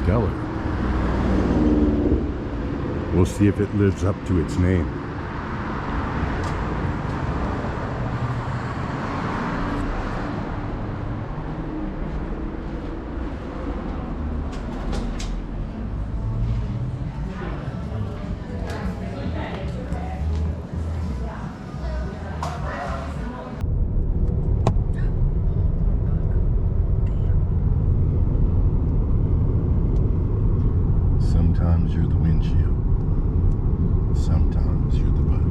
stellar. We'll see if it lives up to its name. Sometimes you're the windshield. Sometimes you're the bug.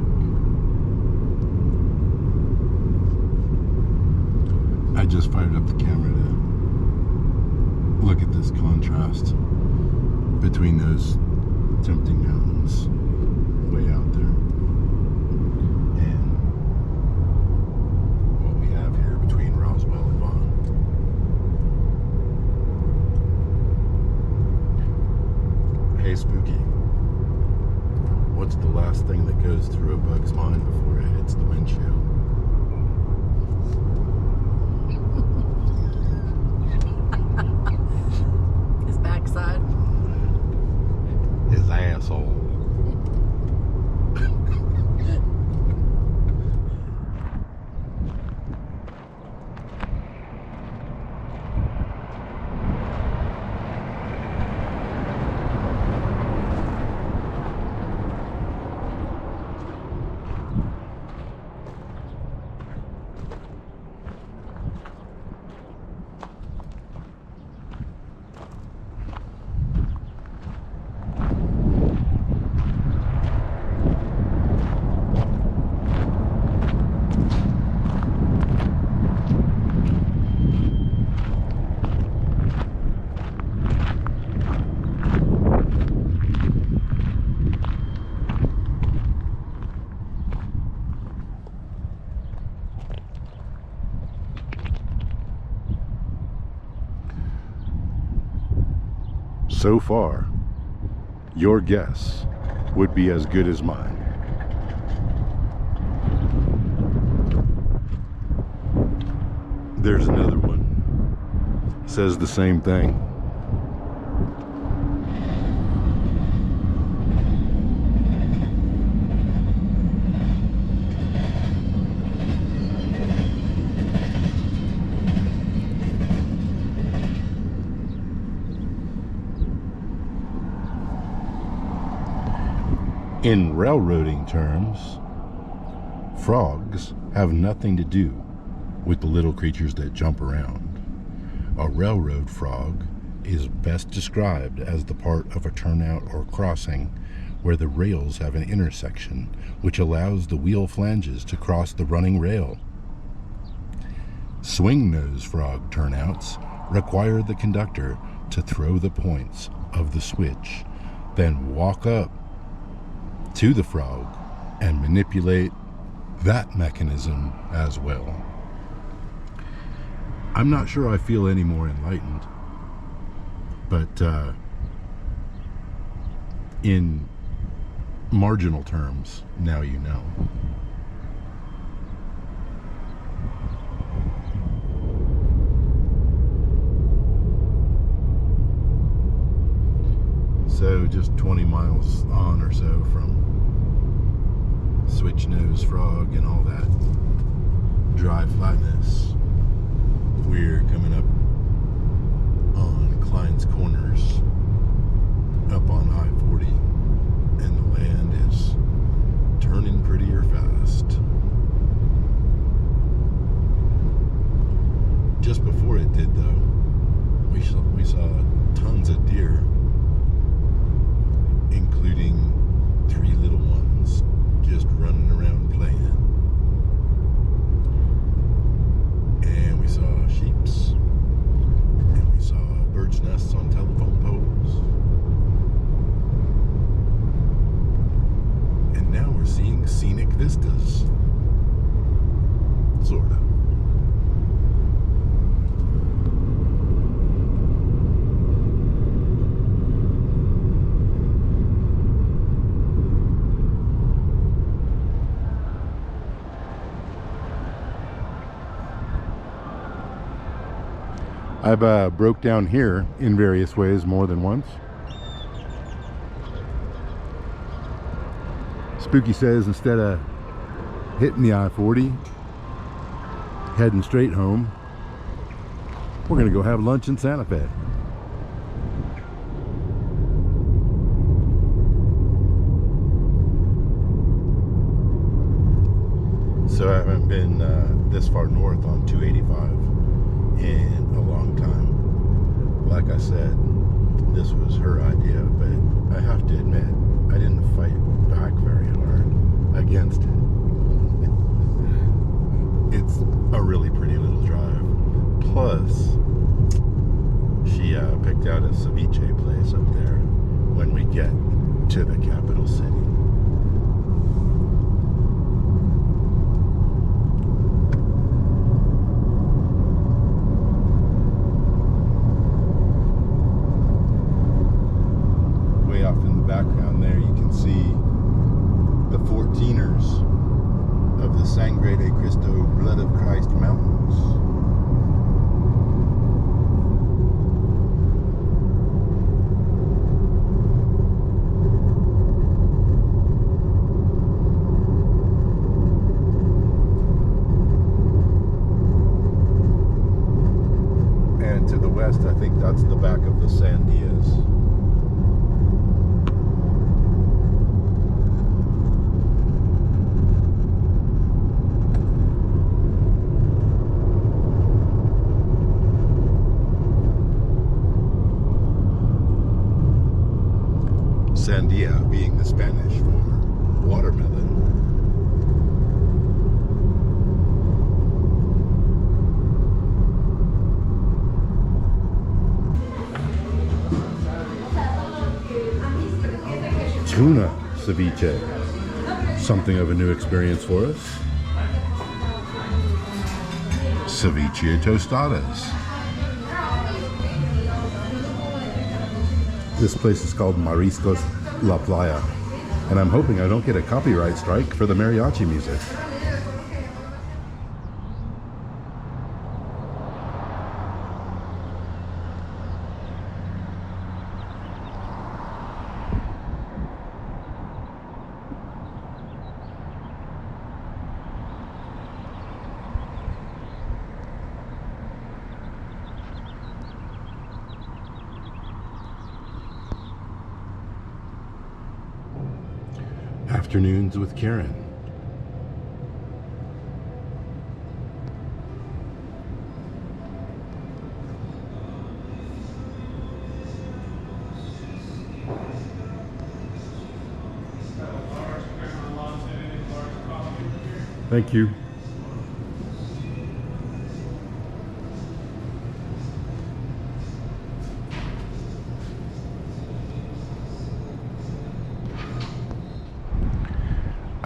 I just fired up the camera to look at this contrast between those tempting mountains way out there and what we have here between Roswell and Vaughn. Hey, Spooky. What's the last thing that goes through a bug's mind before it hits the windshield? His backside. His asshole. So far, your guess would be as good as mine. There's another one. Says the same thing. In railroading terms, frogs have nothing to do with the little creatures that jump around. A railroad frog is best described as the part of a turnout or crossing where the rails have an intersection which allows the wheel flanges to cross the running rail. Swing-nose frog turnouts require the conductor to throw the points of the switch, then walk up to the frog and manipulate that mechanism as well. I'm not sure I feel any more enlightened, but in marginal terms, now you know. So just 20 miles on or so from switch-nose frog and all that dry flatness, we're coming up on Clines Corners up on I-40, and the land is turning prettier fast. Just before it did, though, we saw tons of deer, including 3 little ones just running around playing. And we saw sheeps, and we saw birds' nests on telephone poles. And now we're seeing scenic vistas. Sort of. I've broke down here in various ways more than once. Spooky says instead of hitting the I-40, heading straight home, we're gonna go have lunch in Santa Fe. So I haven't been this far north on 285 in a long time. Like I said, this was her idea, but I have to admit, I didn't fight back very hard against it. It's a really pretty little drive. Plus, she picked out a ceviche place up there when we get to the capital city. Background there, you can see the 14ers of the Sangre de Cristo Blood of Christ Mountains. And to the west, I think that's the back of the Sandias. Sandia being the Spanish for watermelon. Tuna ceviche. Something of a new experience for us. Ceviche tostadas. This place is called Mariscos La Playa, and I'm hoping I don't get a copyright strike for the mariachi music. Afternoons with Karen. Thank you.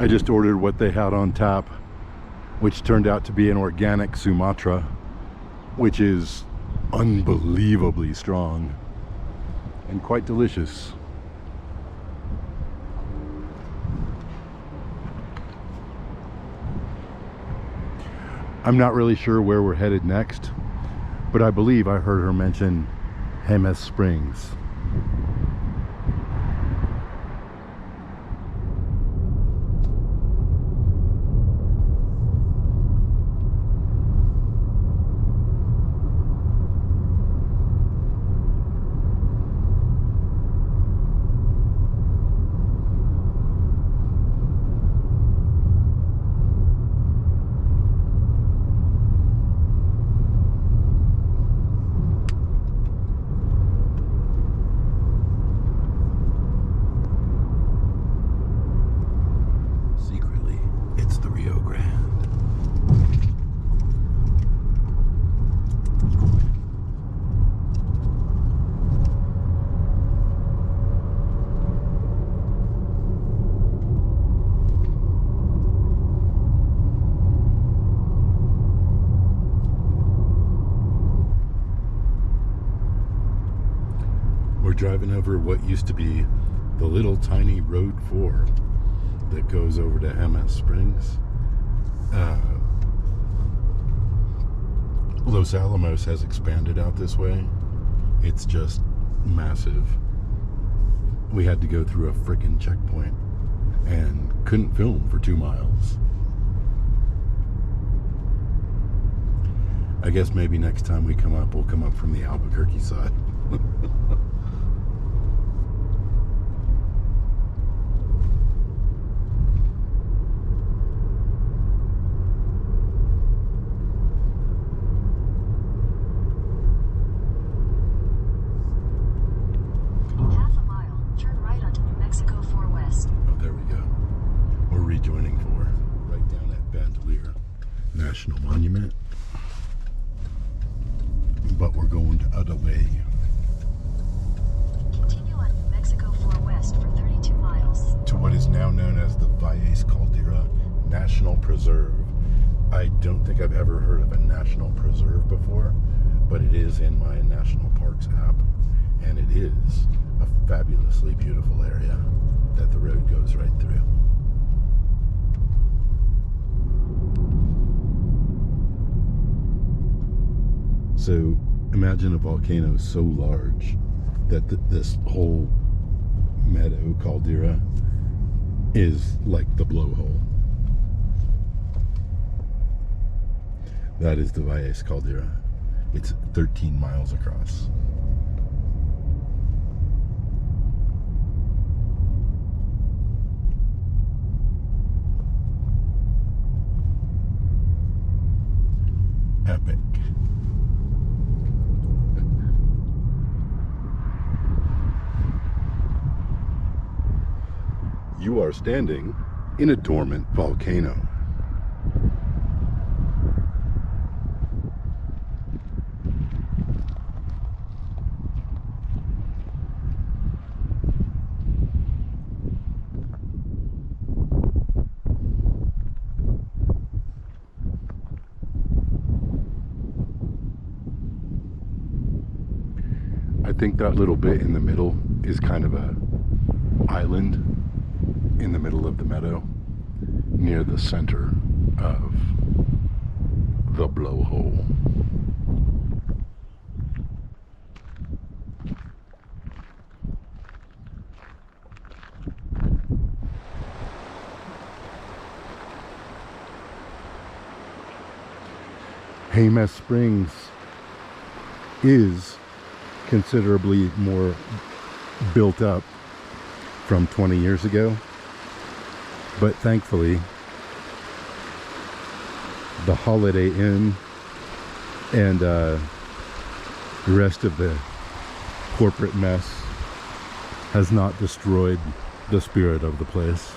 I just ordered what they had on tap, which turned out to be an organic Sumatra, which is unbelievably strong and quite delicious. I'm not really sure where we're headed next, but I believe I heard her mention Jemez Springs. Driving over what used to be the little tiny Road 4 that goes over to Jemez Springs. Los Alamos has expanded out this way. It's just massive. We had to go through a frickin' checkpoint and couldn't film for 2 miles. I guess maybe next time we come up, we'll come up from the Albuquerque side. In half a mile, turn right onto New Mexico 4 West. Oh, there we go. We're rejoining 4, right down at Bandelier National Monument. But we're going the other way. Continue on New Mexico 4 West for 32 miles. To what is now known as the Valle Caldera National Preserve. I don't think I've ever heard of a national preserve before, but it is in my National Parks app, and it is a fabulously beautiful area that the road goes right through. So imagine a volcano so large that this whole meadow, caldera, is like the blowhole. That is the Valle Caldera. It's 13 miles across. Epic. You are standing in a dormant volcano. I think that little bit in the middle is kind of a island in the middle of the meadow near the center of the blowhole. Jemez Springs is considerably more built up from 20 years ago, but thankfully the Holiday Inn and the rest of the corporate mess has not destroyed the spirit of the place.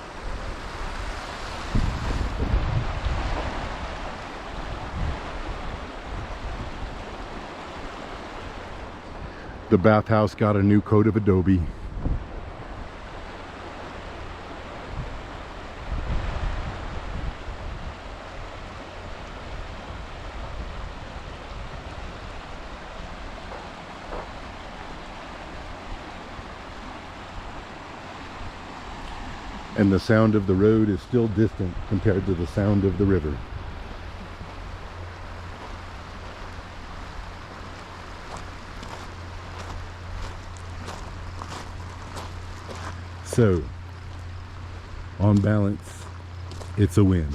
The bathhouse got a new coat of adobe. And the sound of the road is still distant compared to the sound of the river. So, on balance, it's a win.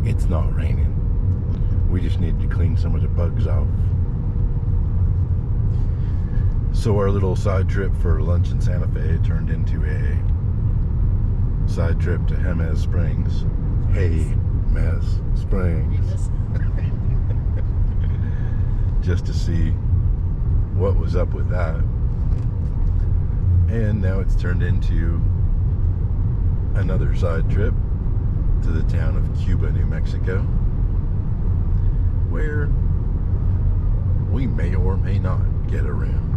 It's not raining. We just need to clean some of the bugs off. So our little side trip for lunch in Santa Fe turned into a side trip to Jemez Springs. Jemez Springs. Just to see what was up with that. And now it's turned into another side trip to the town of Cuba, New Mexico, where we may or may not get a room.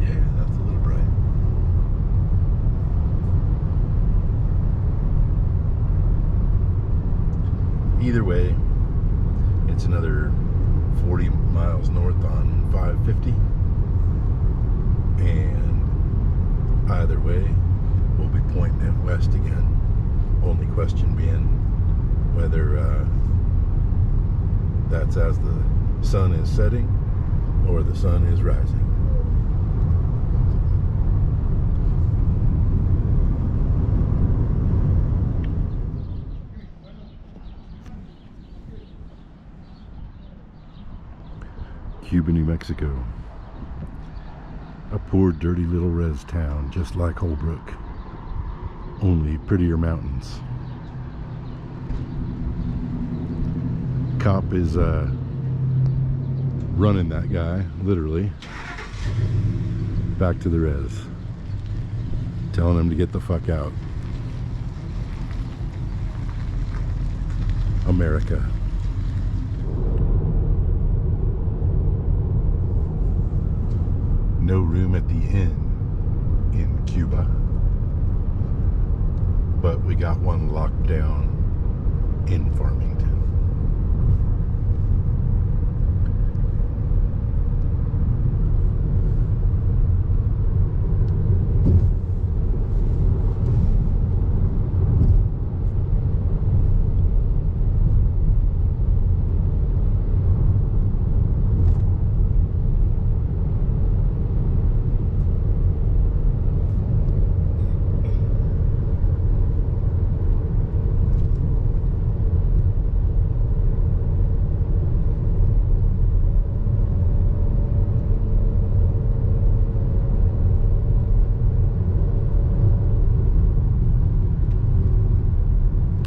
Yeah, that's a little bright. Either way, it's another 40 miles north on 550, and either way we'll be pointing it west again. Only question being whether that's as the sun is setting or the sun is rising. Cuba, New Mexico. A poor, dirty little res town, just like Holbrook. Only prettier mountains. Cop is running that guy, literally, back to the res. Telling him to get the fuck out. America. No room at the inn in Cuba, but we got one locked down in Farmington.